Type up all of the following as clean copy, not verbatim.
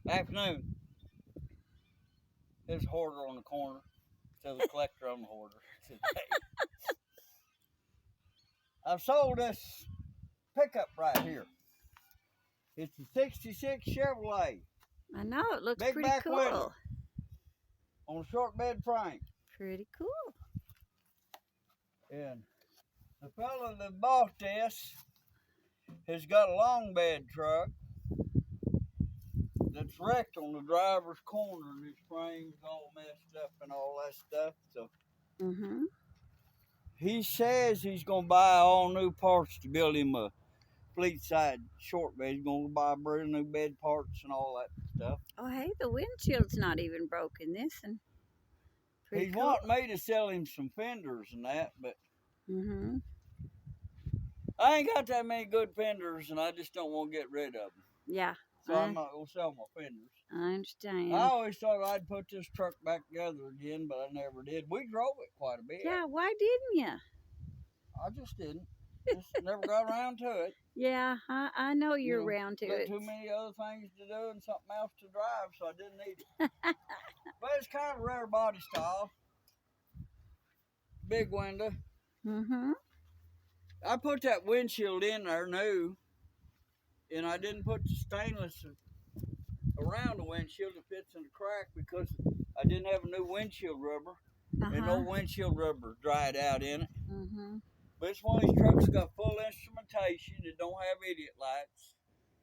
Afternoon. There's a hoarder on the corner. There's a collector on the hoarder today. I've sold this pickup right here. It's a 66 Chevrolet. I know, it looks Big pretty back cool. window on a short bed frame. Pretty cool. And the fellow that bought this has got a long bed truck that's wrecked on the driver's corner, and his frame's all messed up and all that stuff. So he says he's gonna buy all new parts to build him a fleet side short bed. He's gonna buy brand new bed parts and all that stuff. Oh, hey, the windshield's not even broken. This and pretty He's cool. wanting me to sell him some fenders and that, but I ain't got that many good fenders, and I just don't want to get rid of them. Yeah. So I'm not gonna sell my fenders. I understand. I always thought I'd put this truck back together again, but I never did. We drove it quite a bit. Yeah, why didn't you? I just didn't. Just never got around to it. Yeah, I know you're around to got it. Too many other things to do and something else to drive, so I didn't need it. But it's kind of a rare body style. Big window. I put that windshield in there new, and I didn't put the stainless around the windshield that fits in the crack because I didn't have a new windshield rubber, and no windshield rubber dried out in it. But it's one of these trucks that got full instrumentation. It don't have idiot lights.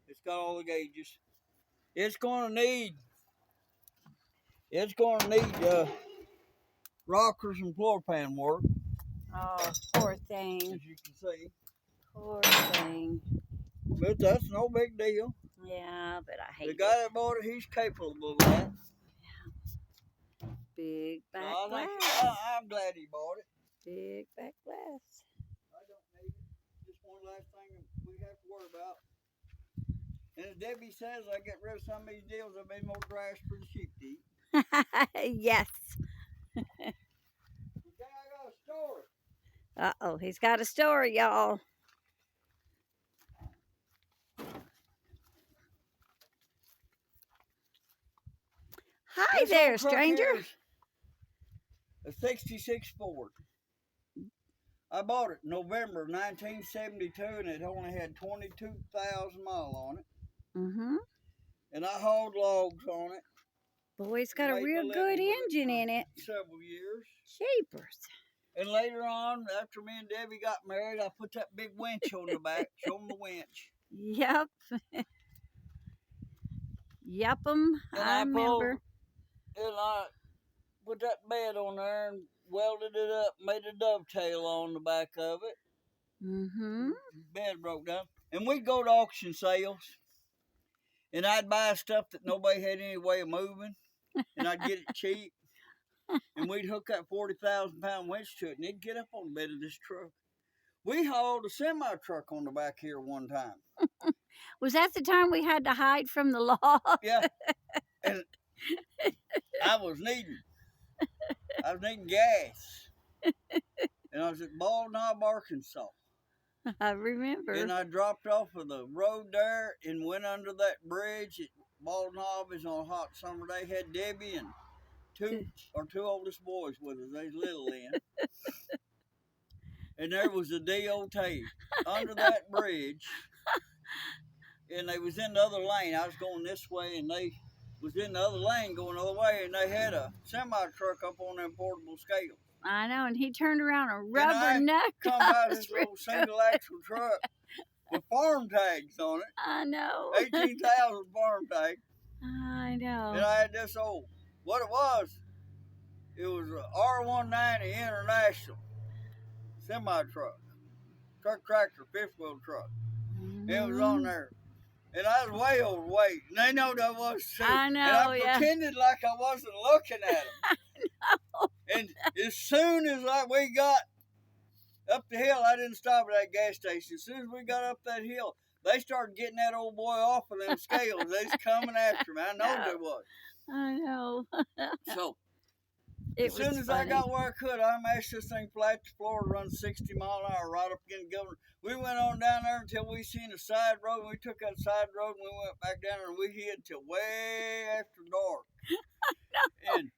It's got all the gauges. It's gonna need rockers and floor pan work. Oh, poor thing. As you can see. Poor thing. But that's no big deal. Yeah, but I hate the guy that bought it, he's capable of that. Yeah. Big back glass. I'm glad he bought it. Big back glass. I don't need it. Just one last thing we have to worry about. And as Debbie says, I get rid of some of these deals, there'll be more grass for the sheep to eat. Yes. Okay, I got a story. Uh-oh, he's got a story, y'all. Hi there, stranger. A 66 Ford. I bought it in November 1972, and it only had 22,000 miles on it. And I hauled logs on it. Boy, it's got a real good engine in it. Several years. Jeepers. And later on, after me and Debbie got married, I put that big winch on the back. Show them the winch. Yep. I remember. And I put that bed on there and welded it up, made a dovetail on the back of it. Bed broke down. And we'd go to auction sales, and I'd buy stuff that nobody had any way of moving, and I'd get it cheap. And we'd hook that 40,000-pound winch to it, and it'd get up on the bed of this truck. We hauled a semi-truck on the back here one time. Was that the time we had to hide from the law? Yeah. And I was needing gas. And I was at Bald Knob, Arkansas. I remember. And I dropped off of the road there and went under that bridge at Bald Knob. Is on a hot summer day. Had Debbie and two oldest boys with us. They was little then. And there was a DOT under that bridge. And they was in the other lane. I was going this way, and they was in the other lane going the other way, and they had a semi-truck up on them portable scales. I know, and he turned around a rubberneck. Come out of this little single-axle truck with farm tags on it. I know. 18,000 farm tag. I know. And I had this old, what it was a R190 International semi-truck. Truck tractor, fifth-wheel truck. It was on there. And I was way overweight, and they know that was too. I know, and I pretended like I wasn't looking at them. I know. And as soon as we got up the hill, I didn't stop at that gas station. As soon as we got up that hill, they started getting that old boy off of them scales. They was coming after me. I know they was. I know. So As soon as I got where I could, I mashed this thing flat to the floor, run 60 mile an hour right up against the governor. We went on down there until we seen a side road. And we took that side road and we went back down there and we hid till way after dark. And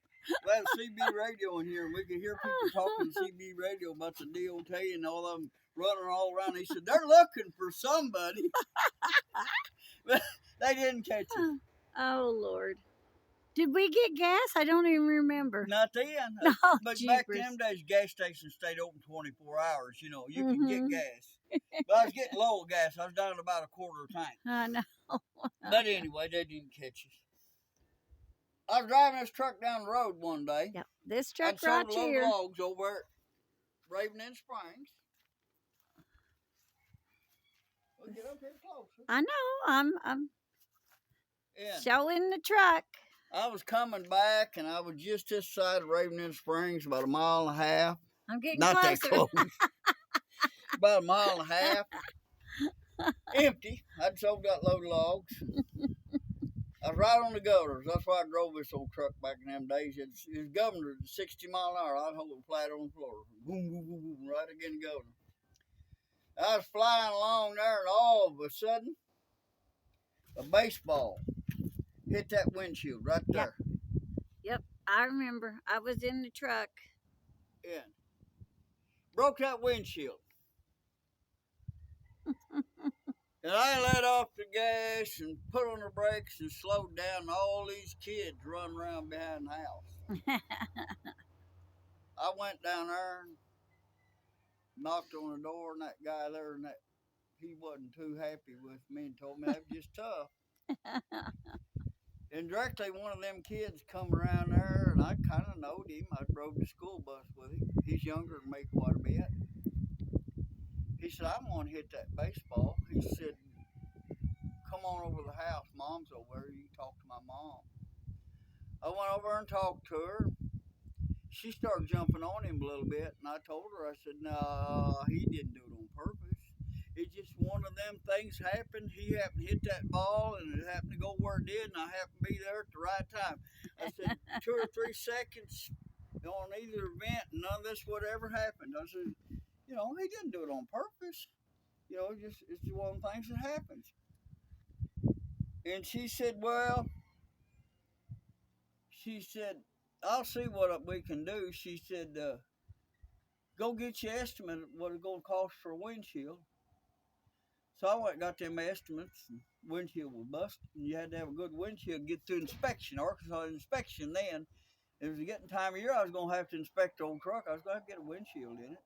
we had a CB radio in here, and we could hear people talking CB radio about the DOT and all of them running all around. He said, they're looking for somebody. But they didn't catch us. Oh, Lord. Did we get gas? I don't even remember. Not then. Oh, but jeepers. back in them days, gas stations stayed open 24 hours. You know, you can get gas. But I was getting low of gas. I was down to about a quarter of a tank. I know. But anyway, they didn't catch us. I was driving this truck down the road one day. Yep. This truck right right here. here. I'd sold logs over at Raven and Springs. We'll get up here closer. I know. I'm showing the truck. I was coming back, and I was just this side of Raven and Springs, about a mile and a half. I'm getting Not closer. that close. About a mile and a half. Empty. I'd sold that load of logs. I was right on the gutters. That's why I drove this old truck back in them days. It was governor at 60 mile an hour. I'd hold it flat on the floor. Boom, boom, boom, boom, right against the governor. I was flying along there, and all of a sudden, a baseball hit that windshield right there. Yep, I remember. I was in the truck. Yeah. Broke that windshield. And I let off the gas and put on the brakes and slowed down. And all these kids run around behind the house. I went down there and knocked on the door, and that guy there, and he wasn't too happy with me and told me that was just tough. And directly one of them kids come around there, and I kind of knowed him. I rode the school bus with him. He's younger than me quite a bit. He said, I'm going to hit that baseball. He said, come on over to the house. Mom's over there. You can talk to my mom. I went over and talked to her. She started jumping on him a little bit, and I told her, I said, no, he didn't do it on purpose. It's just one of them things happened. He happened to hit that ball, and it happened to go where it did, and I happened to be there at the right time. I said, 2 or 3 seconds on either event, and none of this would ever happen. I said, you know, he didn't do it on purpose. You know, it's one of the things that happens. And she said, well, I'll see what we can do. She said, go get your estimate of what it's going to cost for a windshield. So I went and got them estimates, and windshield was busted. And you had to have a good windshield to get through inspection. Arkansas inspection then. It was getting time of year I was going to have to inspect the old truck. I was going to have to get a windshield in it.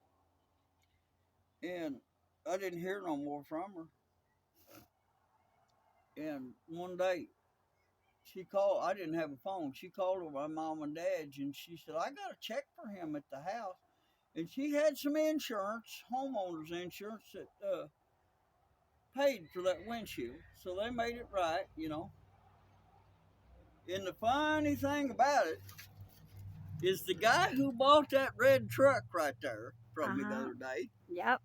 And I didn't hear no more from her. And one day, she called. I didn't have a phone. She called over my mom and dad's, and she said, I got a check for him at the house. And she had some insurance, homeowner's insurance, that paid for that windshield. So they made it right, you know. And the funny thing about it is the guy who bought that red truck right there from me the other day. Yep.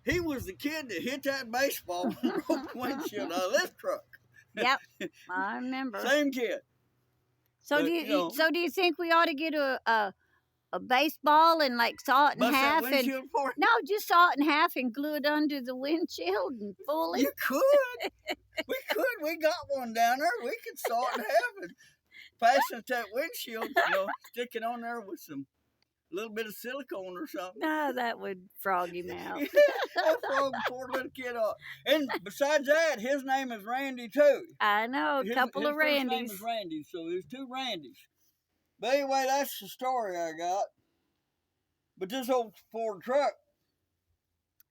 He was the kid that hit that baseball and broke the windshield out of this truck. Yep, I remember. Same kid. So but, do you think we ought to get a baseball and like saw it in half and no, just saw it in half and glue it under the windshield and fool it? You could. We could. We got one down there. We could saw it in half and fasten it to that windshield, you know, stick it on there with some little bit of silicone or something. No, that would frog him out. That frog poor little kid up. And besides that, his name is Randy too. I know, a couple of Randys. His name is Randy, so there's 2 Randys. But anyway, that's the story I got. But this old Ford truck,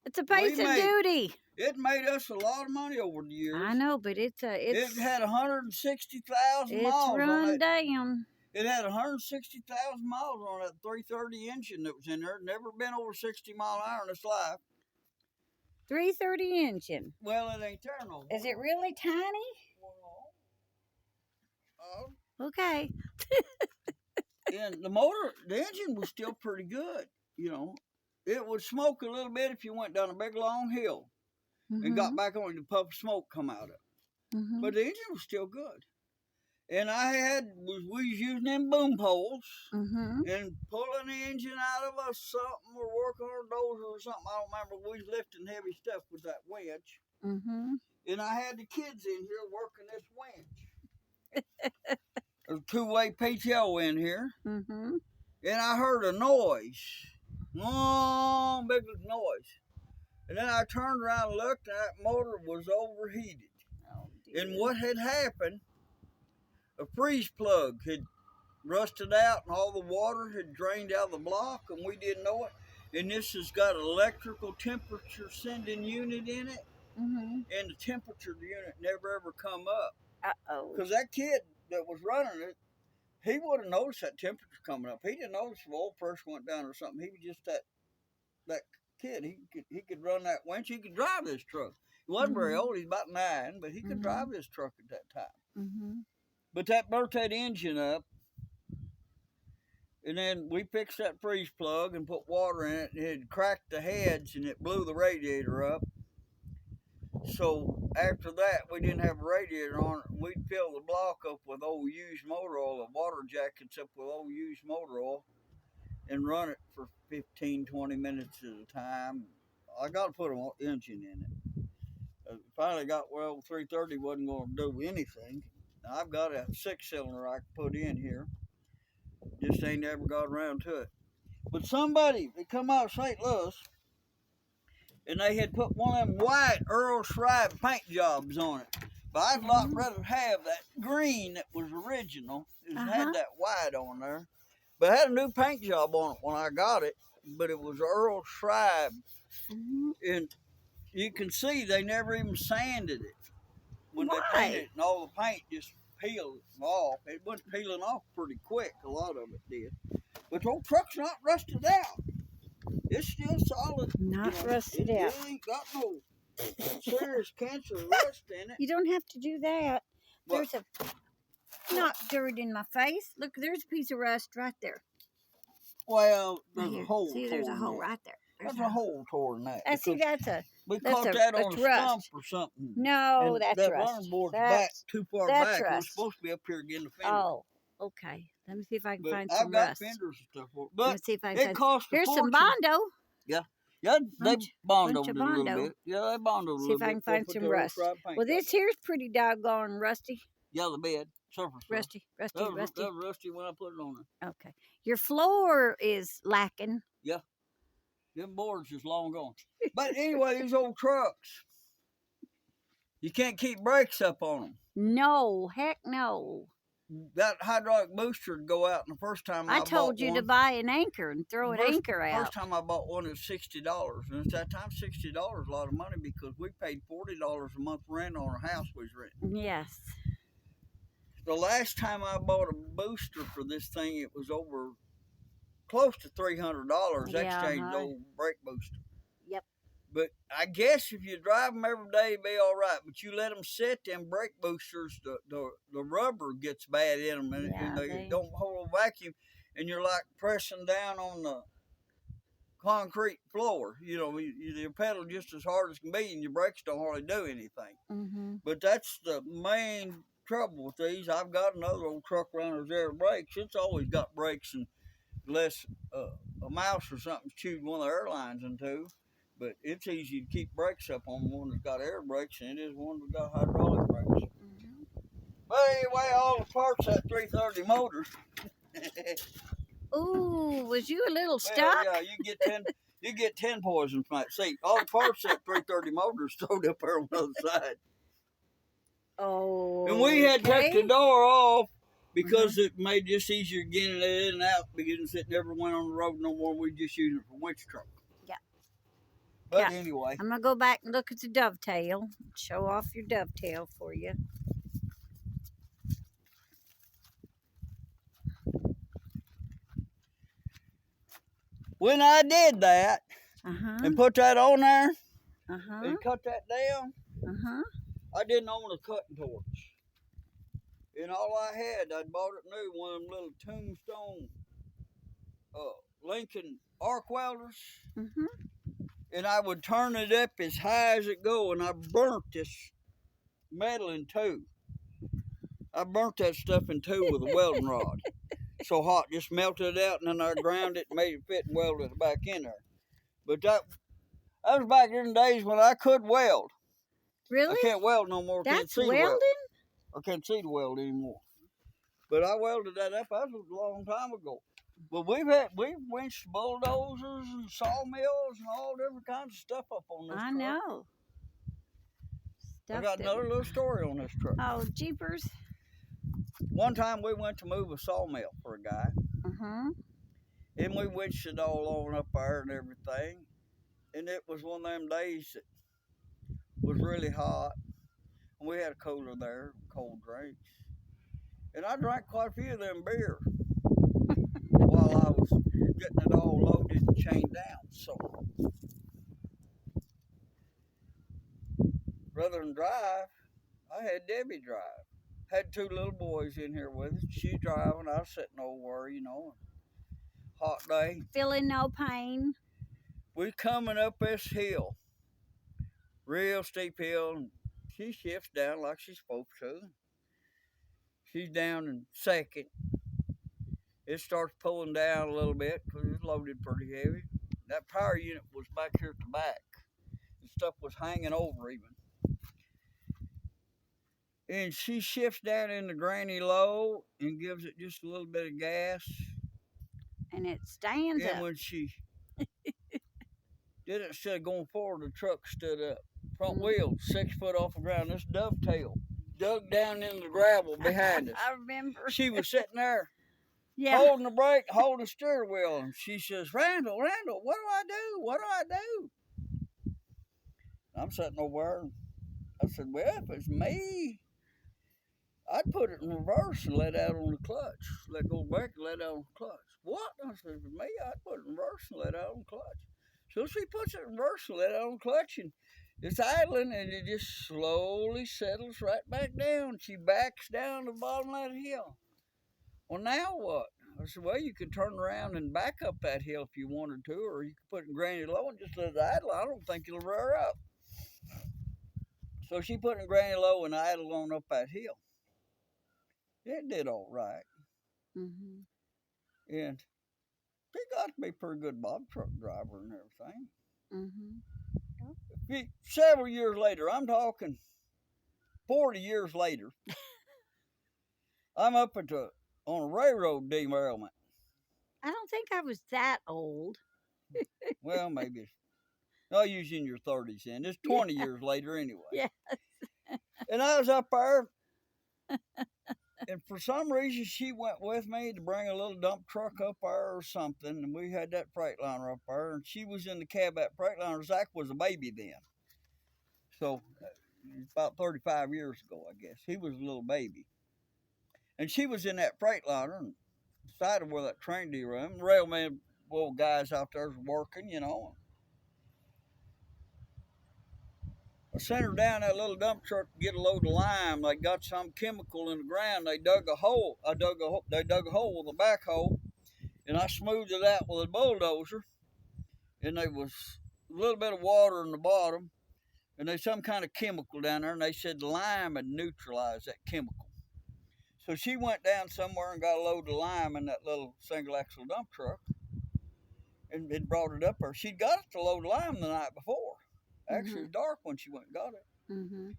it's a piece of duty. It made us a lot of money over the years. I know, but it had 160,000 miles. It's run down. It had 160,000 miles on that 330 engine that was in there. Never been over 60 mile an hour in its life. 330 engine. Well, it ain't there no more. Is it really tiny? Okay. And the engine was still pretty good. You know, it would smoke a little bit if you went down a big long hill and got back on it, the puff of smoke come out of it. But the engine was still good. And we was using them boom poles and pulling the engine out of something or working on a dozer or something. I don't remember. We was lifting heavy stuff with that winch. And I had the kids in here working this winch. There's a two-way PTO in here. And I heard a noise. Long, big noise. And then I turned around and looked, and that motor was overheated. Oh, and what had happened, a freeze plug had rusted out and all the water had drained out of the block and we didn't know it. And this has got an electrical temperature sending unit in it. And the temperature of the unit never ever come up. Because that kid that was running it, he would have noticed that temperature coming up. He didn't notice if oil pressure went down or something. He was just that kid. He could run that winch. He could drive this truck. He wasn't very old. He's about 9, but he could drive this truck at that time. But that burnt that engine up. And then we fixed that freeze plug and put water in it, and it had cracked the heads and it blew the radiator up. So after that, we didn't have a radiator on it. We'd fill the block up with old used motor oil, the water jackets up with old used motor oil, and run it for 15, 20 minutes at a time. I got to put an engine in it. Finally got, 330 wasn't going to do anything. Now I've got a 6-cylinder I can put in here. Just ain't never got around to it. But somebody, they come out of St. Louis, and they had put one of them white Earl Schreiber paint jobs on it. But I'd a lot rather have that green that was original. It had that white on there. But it had a new paint job on it when I got it. But it was Earl Schreiber. And you can see they never even sanded it when they painted it. And all the paint just peeled off. It went peeling off pretty quick. A lot of it did. But the old truck's not rusted out. It's still solid. Not rusted out. It ain't got no serious cancer rust in it. You don't have to do that. What? There's not dirt in my face. Look, there's a piece of rust right there. Well, there's a hole. See, there's a hole right there. There's a hole torn in that. See, we caught that on a stump or something. No, and that's that rust. running board's back too far back. Rust. It was supposed to be up here again to fender. Oh, okay. Let me see if I can find some I've got rust. fenders and stuff for it. But let me see if I can it cost a Here's fortune. Some Bondo. Yeah, they Bondoed it a little bit. Yeah, they Bondoed a little bit. See if I can find some rust. Well, this here's pretty doggone rusty. Yeah, the bed. Surface rusty. That was rusty when I put it on there. Okay. Your floor is lacking. Yeah. Them boards is long gone. But anyway, these old trucks, you can't keep brakes up on them. No, heck no. That hydraulic booster would go out, and the first time I told you to buy an anchor and throw an anchor out. First time I bought one, it was $60. And at that time, $60 a lot of money because we paid $40 a month rent on our house we was renting. Yes. The last time I bought a booster for this thing, it was over close to $300. Exchanged old brake booster. Yep. But I guess if you drive them every day, it'd be all right. But you let them sit, them brake boosters, the rubber gets bad in them, and they don't hold a vacuum, and you're like pressing down on the concrete floor. You know, you pedal just as hard as can be, and your brakes don't hardly do anything. But that's the main trouble with these. I've got another old truck runner's air brakes. It's always got brakes, and unless a mouse or something's chewed one of the airlines into. But it's easy to keep brakes up on one that's got air brakes than it is one that's got hydraulic brakes. But anyway, all the parts of that 330 motor. Ooh, was you a little stuck? Yeah, you get 10 poisons from that seat. All the parts of that 330 motor is thrown up there on the other side. Oh. And we had to take the door off because it made this easier getting it in and out because it never went on the road no more. We just used it for winch truck. But anyway. I'm going to go back and look at the dovetail. Show off your dovetail for you. When I did that and put that on there and cut that down, I didn't own a cutting torch. And all I had, I'd bought it new, one of them little tombstone Lincoln arc welders. And I would turn it up as high as it go, and I burnt this metal in two. I burnt that stuff in two with a welding rod. So hot, just melted it out, and then I ground it and made it fit and welded it back in there. But that was back in the days when I could weld. Really? I can't weld no more. That's can't see welding? I can't see the weld anymore. But I welded that up. That was a long time ago. But we've winched bulldozers and sawmills and all different kinds of stuff up on this truck. I know. I got another little story on this truck. Oh, jeepers. One time we went to move a sawmill for a guy. And we winched it all on up there and everything. And it was one of them days that was really hot. And we had a cooler there, cold drinks. And I drank quite a few of them beers while I was getting it all loaded and chained down. So rather than drive, I had Debbie drive. Had two little boys in here with us. She driving, I was sitting over, hot day. Feeling no pain. We coming up this hill, real steep hill, and she shifts down like she's supposed to. She's down in second. It starts pulling down a little bit because it's loaded pretty heavy. That power unit was back here at the back. The stuff was hanging over even. And she shifts down in the granny low and gives it just a little bit of gas. And it stands up. And when she did it, instead of going forward, the truck stood up. Front wheel 6 foot off the ground. This dovetail dug down in the gravel behind us. I remember. She was sitting there holding the brake, holding the steering wheel. And she says, Randall, what do I do? What do I do? I'm sitting over there. I said, well, if it's me, I'd put it in reverse and let out on the clutch. Let go back and let out on the clutch. What? I said, for me, I'd put it in reverse and let out on the clutch. So she puts it in reverse and let out on the clutch, and it's idling, and it just slowly settles right back down. She backs down to the bottom of that hill. Well, now what? I said, well, you could turn around and back up that hill if you wanted to, or you could put it in granny low and just let it idle. I don't think it'll rear up. So she put it in granny low and idled on up that hill. It did all right. And he got to be a pretty good bob truck driver and everything. Several years later, I'm talking 40 years later, I'm up on a railroad derailment. I don't think I was that old. Well, maybe. No, you're in your 30s then. It's 20 years later anyway. Yes. And I was up there, and for some reason she went with me to bring a little dump truck up there or something, and we had that Freightliner up there, and she was in the cab of that Freightliner. Zach was a baby then. So, about 35 years ago, I guess. He was a little baby. And she was in that Freightliner, and side of where that train derailed. The railman, little guys out there working, I sent her down that little dump truck to get a load of lime. They got some chemical in the ground. They dug a hole. They dug a hole with a backhoe, and I smoothed it out with a bulldozer. And there was a little bit of water in the bottom, and there's some kind of chemical down there. And they said lime had neutralized that chemical. So she went down somewhere and got a load of lime in that little single axle dump truck, and it brought it up there. She'd got us a load of lime the night before. Actually, it was dark when she went and got it.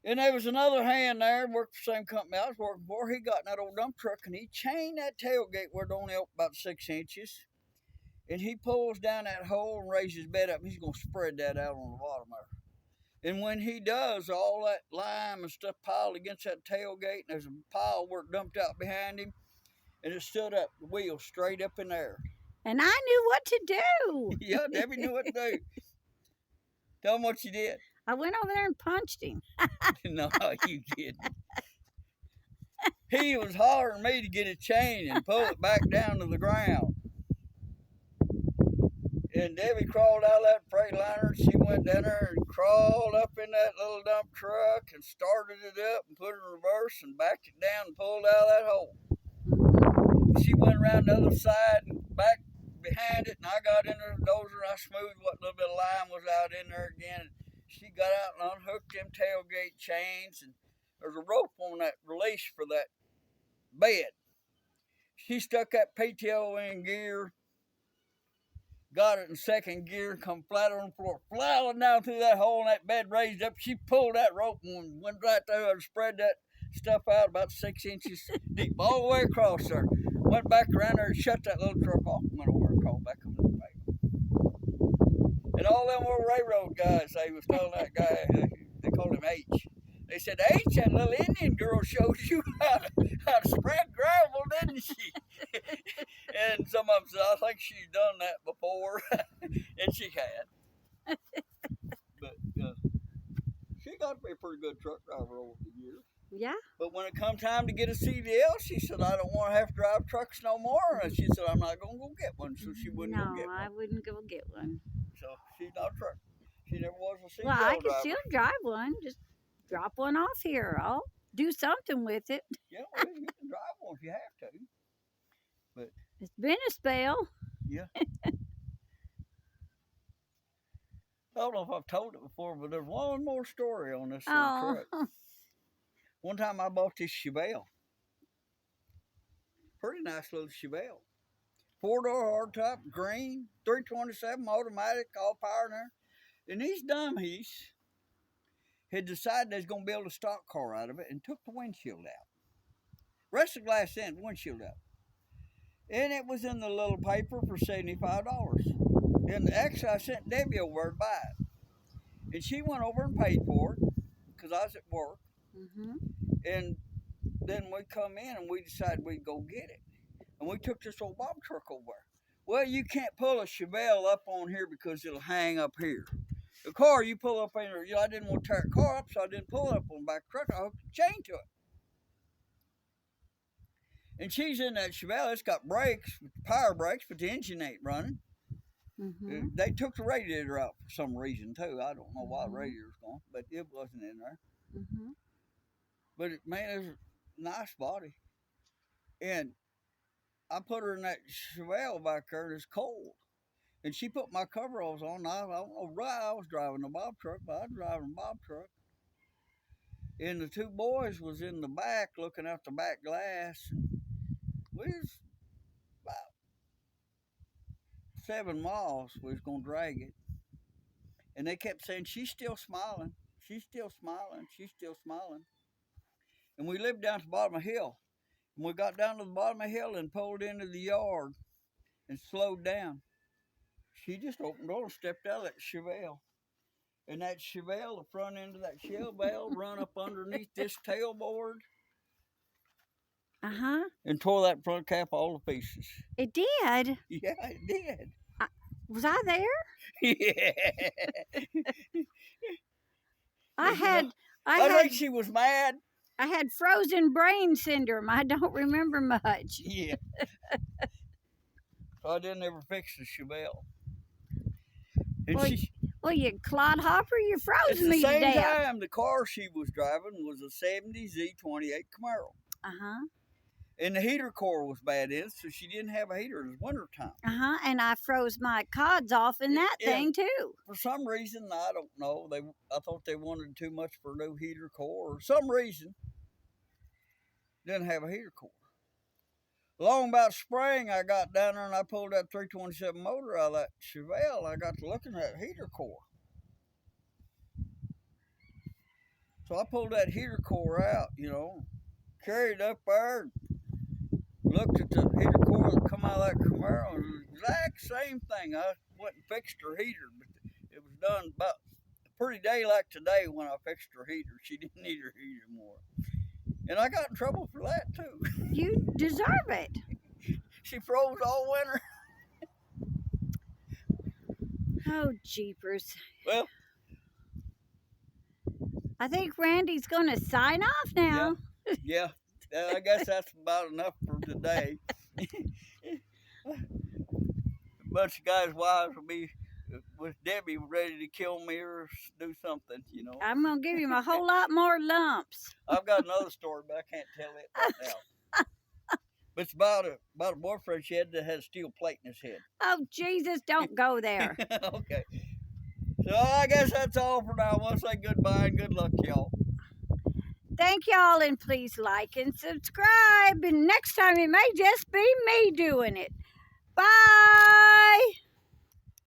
And there was another hand there, worked for the same company I was working for. He got in that old dump truck, and he chained that tailgate where it only opened about 6 inches. And he pulls down that hole and raises his bed up, and he's going to spread that out on the bottom there. And when he does, all that lime and stuff piled against that tailgate, and there's a pile where it dumped out behind him, and it stood up, the wheel straight up in there. And I knew what to do. Yeah, Debbie knew what to do. Tell him what you did. I went over there and punched him. No, you didn't. He was hollering me to get a chain and pull it back down to the ground. And Debbie crawled out of that Freightliner, and she went down there and crawled up in that little dump truck and started it up and put it in reverse and backed it down and pulled out of that hole. She went around the other side and back behind it, and I got in the dozer and I smoothed what little bit of lime was out in there again. And she got out and unhooked them tailgate chains, and there's a rope on that release for that bed. She stuck that PTO in gear, got it in second gear, come flat on the floor, plowing down through that hole in that bed, raised up. She pulled that rope and went right there and spread that stuff out about 6 inches deep, all the way across there. Went back around there and shut that little truck off and went over and called back on the railroad. And all them old railroad guys, they was telling that guy, they called him H. They said, H, that little Indian girl showed you how to spread gravel, didn't she? And some of them said, I think she's done that before. And she had. But she got to be a pretty good truck driver over the years. Yeah. But when it come time to get a CDL, she said, I don't want to have to drive trucks no more. And she said, I'm not going to go get one. So she wouldn't go get one. No, I wouldn't go get one. So she's not a truck. She never was a CDL well, I can driver. still drive one. Just drop one off here. I'll do something with it. Yeah, well, you can drive one if you have to. But it's been a spell. Yeah. I don't know if I've told it before, but there's one more story on this truck. One time I bought this Chevelle. Pretty nice little Chevelle. 4-door hardtop, green, 327 automatic, all power in there. And these dummies had decided they was going to build a stock car out of it and took the windshield out. Rest of the glass in, windshield out. And it was in the little paper for $75. And actually, I sent Debbie over to buy it. And she went over and paid for it because I was at work. Mm-hmm. And then we come in and we decided we'd go get it. And we took this old Bob truck over there. Well, you can't pull a Chevelle up on here because it'll hang up here. The car, you pull up in there. I didn't want to tear the car up, so I didn't pull it up on the back truck. I hooked the chain to it. And she's in that Chevelle. It's got brakes, power brakes, but the engine ain't running. Mm-hmm. They took the radiator out for some reason, too. I don't know why the radiator's gone, but it wasn't in there. Mm-hmm. But, man, it was a nice body. And I put her in that Chevelle back there, and it's cold. And she put my coveralls on. I don't know why I was driving the Bob truck, but I was driving the Bob truck. And the two boys was in the back looking out the back glass. We was about 7 miles. We was going to drag it. And they kept saying, she's still smiling. She's still smiling. She's still smiling. And we lived down at the bottom of the hill. And we got down to the bottom of the hill and pulled into the yard and slowed down. She just opened the door and stepped out of that Chevelle. And that Chevelle, the front end of that Chevelle, run up underneath this tailboard. Uh-huh. And tore that front cap all to pieces. It did? Yeah, it did. Was I there? Yeah. I think she was mad. I had frozen brain syndrome. I don't remember much. Yeah. So I didn't ever fix the Chevelle. And well, you clodhopper, you froze me to death. At the same time, the car she was driving was a 70 Z28 Camaro. Uh-huh. And the heater core was bad in, so she didn't have a heater. It was wintertime. Uh-huh, and I froze my cods off in that thing, too. For some reason, I don't know, I thought they wanted too much for a new heater core, or some reason, didn't have a heater core. Along about spring, I got down there and I pulled that 327 motor out of that Chevelle. I got to looking at that heater core. So I pulled that heater core out, carried it up there, looked at the heater core that come out of that Camaro, and it was the exact same thing. I went and fixed her heater, but it was done about a pretty day like today when I fixed her heater. She didn't need her heater more. And I got in trouble for that, too. You deserve it. She froze all winter. Oh, jeepers. Well, I think Randy's going to sign off now. Yeah. I guess that's about enough for today. A bunch of guys' wives will be with Debbie ready to kill me or do something, I'm going to give him a whole lot more lumps. I've got another story, but I can't tell it right now. But it's about a boyfriend she had that had a steel plate in his head. Oh, Jesus, don't go there. Okay. So I guess that's all for now. I want to say goodbye and good luck, y'all. Thank y'all, and please like and subscribe. And next time it may just be me doing it. Bye.